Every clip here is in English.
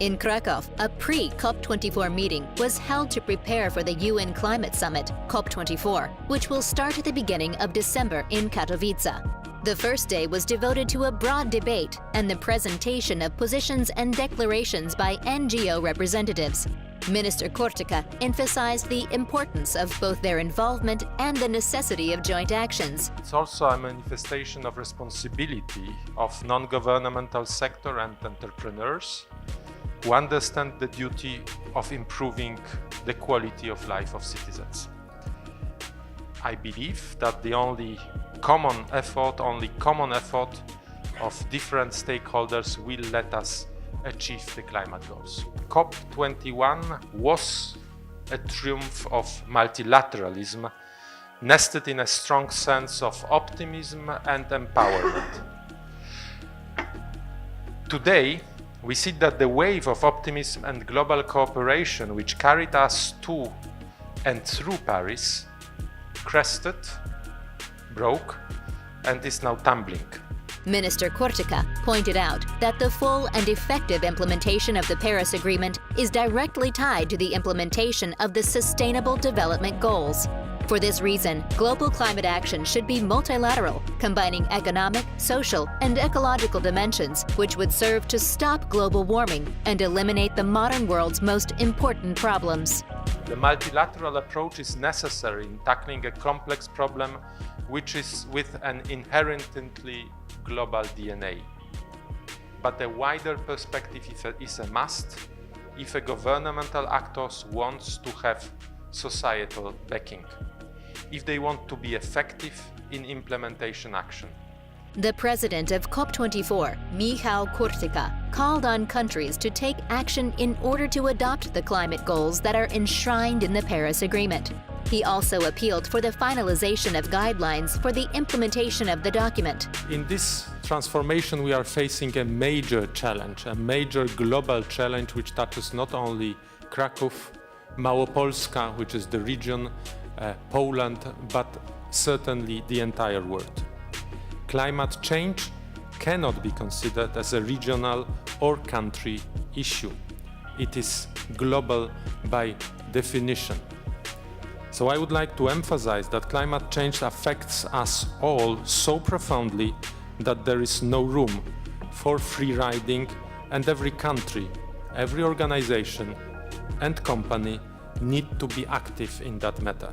In Krakow, a pre-COP24 meeting was held to prepare for the UN Climate Summit, COP24, which will start at the beginning of December in Katowice. The first day was devoted to a broad debate and the presentation of positions and declarations by NGO representatives. Minister Kurtyka emphasized the importance of both their involvement and the necessity of joint actions. It's also a manifestation of responsibility of non-governmental sector and entrepreneurs who understand the duty of improving the quality of life of citizens. I believe that the only common effort of different stakeholders will let us achieve the climate goals. COP21 was a triumph of multilateralism, nested in a strong sense of optimism and empowerment. Today, we see that the wave of optimism and global cooperation which carried us to and through Paris crested, broke, and is now tumbling. Minister Kurtyka pointed out that the full and effective implementation of the Paris Agreement is directly tied to the implementation of the Sustainable Development Goals. For this reason, global climate action should be multilateral, combining economic, social, and ecological dimensions, which would serve to stop global warming and eliminate the modern world's most important problems. The multilateral approach is necessary in tackling a complex problem which is with an inherently global DNA. But a wider perspective is a must if a governmental actors wants to have societal backing, if they want to be effective in implementation action. The president of COP24, Michał Kurtyka, called on countries to take action in order to adopt the climate goals that are enshrined in the Paris Agreement. He also appealed for the finalization of guidelines for the implementation of the document. In this transformation, we are facing a major challenge, a major global challenge which touches not only Krakow, Małopolska, which is the region, Poland, but certainly the entire world. Climate change cannot be considered as a regional or country issue. It is global by definition. So I would like to emphasize that climate change affects us all so profoundly that there is no room for free riding, and every country, every organization and company need to be active in that matter.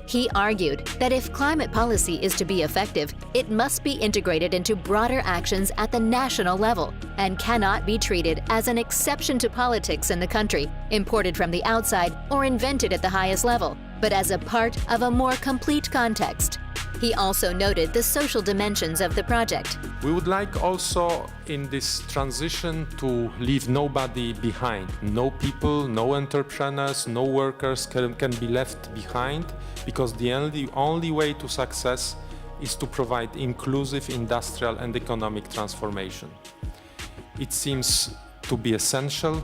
He argued that if climate policy is to be effective, it must be integrated into broader actions at the national level and cannot be treated as an exception to politics in the country, imported from the outside or invented at the highest level, but as a part of a more complete context. He also noted the social dimensions of the project. We would like also in this transition to leave nobody behind. No people, no entrepreneurs, no workers can be left behind, because the only way to success is to provide inclusive industrial and economic transformation. It seems to be essential,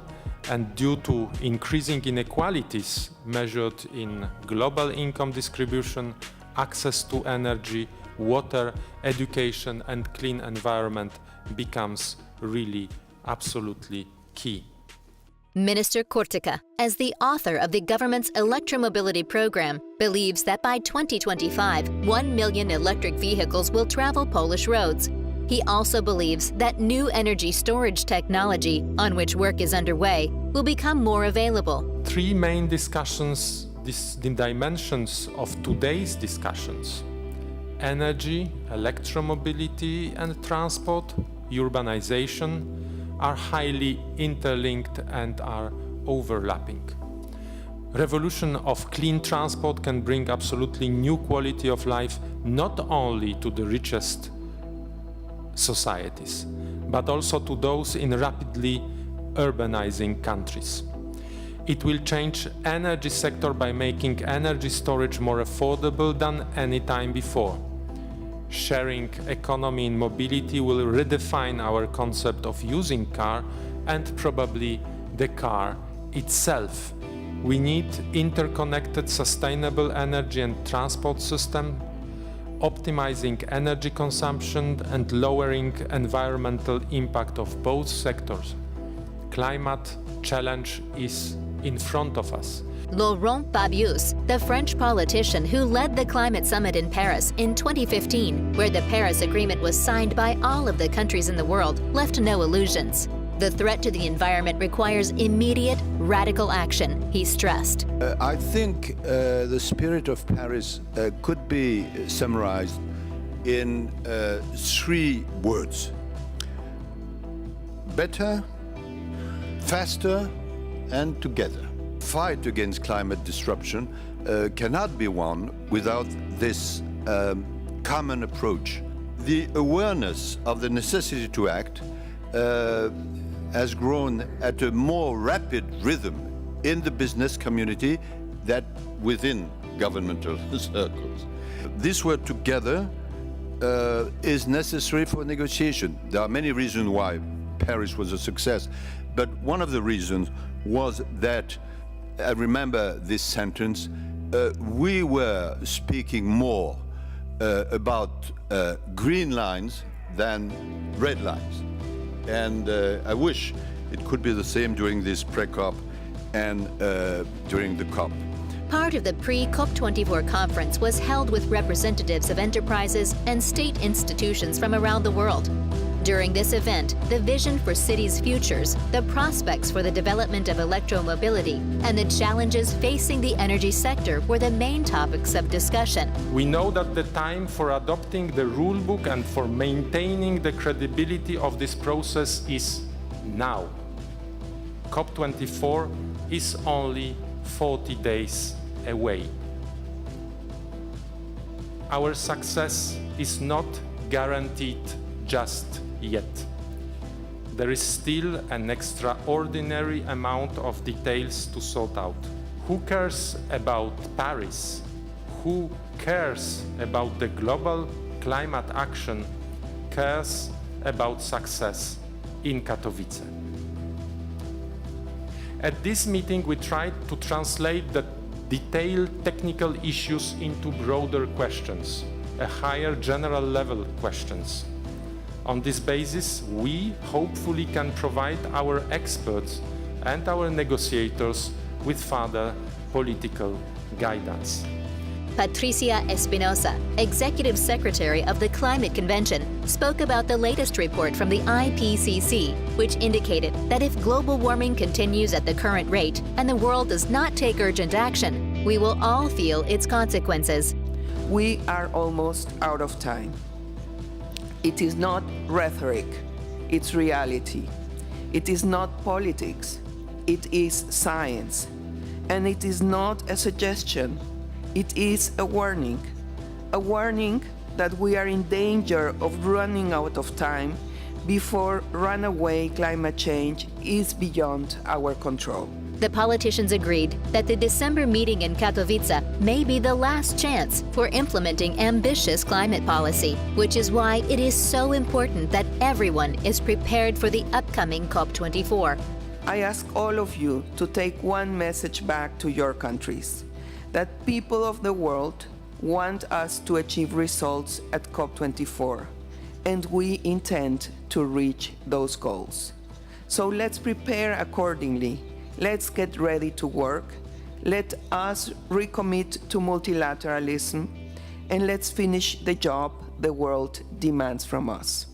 and due to increasing inequalities measured in global income distribution, access to energy, water, education and clean environment becomes really absolutely key. Minister Kurtyka, as the author of the government's electromobility program, believes that by 2025, 1 million electric vehicles will travel Polish roads. He also believes that new energy storage technology, on which work is underway, will become more available. Three main discussions, the dimensions of today's discussions: energy, electromobility and transport, urbanization, are highly interlinked and are overlapping. Revolution of clean transport can bring absolutely new quality of life not only to the richest societies, but also to those in rapidly urbanizing countries. It will change energy sector by making energy storage more affordable than any time before. Sharing economy in mobility will redefine our concept of using car and probably the car itself. We need interconnected sustainable energy and transport system, optimizing energy consumption and lowering environmental impact of both sectors. climate challenge is in front of us. Laurent Fabius, the French politician who led the climate summit in Paris in 2015, where the Paris Agreement was signed by all of the countries in the world, left no illusions. The threat to the environment requires immediate, radical action, he stressed. I think the spirit of Paris could be summarized in 3 words: better, faster, and together. Fight against climate disruption cannot be won without this common approach. The awareness of the necessity to act has grown at a more rapid rhythm in the business community than within governmental circles. This word together is necessary for negotiation. There are many reasons why Paris was a success, but one of the reasons was that, I remember this sentence, we were speaking more about green lines than red lines. And I wish it could be the same during this PreCOP and during the COP. Part of the PreCOP24 conference was held with representatives of enterprises and state institutions from around the world. During this event, the vision for cities' futures, the prospects for the development of electromobility, and the challenges facing the energy sector were the main topics of discussion. We know that the time for adopting the rulebook and for maintaining the credibility of this process is now. COP24 is only 40 days away. Our success is not guaranteed just yet. There is still an extraordinary amount of details to sort out. Who cares about Paris? Who cares about the global climate action cares about success in Katowice. At this meeting, we tried to translate the detailed technical issues into broader questions, a higher general level questions. On this basis, we hopefully can provide our experts and our negotiators with further political guidance. Patricia Espinosa, Executive Secretary of the Climate Convention, spoke about the latest report from the IPCC, which indicated that if global warming continues at the current rate and the world does not take urgent action, we will all feel its consequences. We are almost out of time. It is not rhetoric, it's reality. It is not politics, it is science. And it is not a suggestion, it is a warning that we are in danger of running out of time before runaway climate change is beyond our control. The politicians agreed that the December meeting in Katowice may be the last chance for implementing ambitious climate policy, which is why it is so important that everyone is prepared for the upcoming COP24. I ask all of you to take one message back to your countries, that people of the world want us to achieve results at COP24, and we intend to reach those goals. So let's prepare accordingly. Let's get ready to work. Let us recommit to multilateralism, and let's finish the job the world demands from us.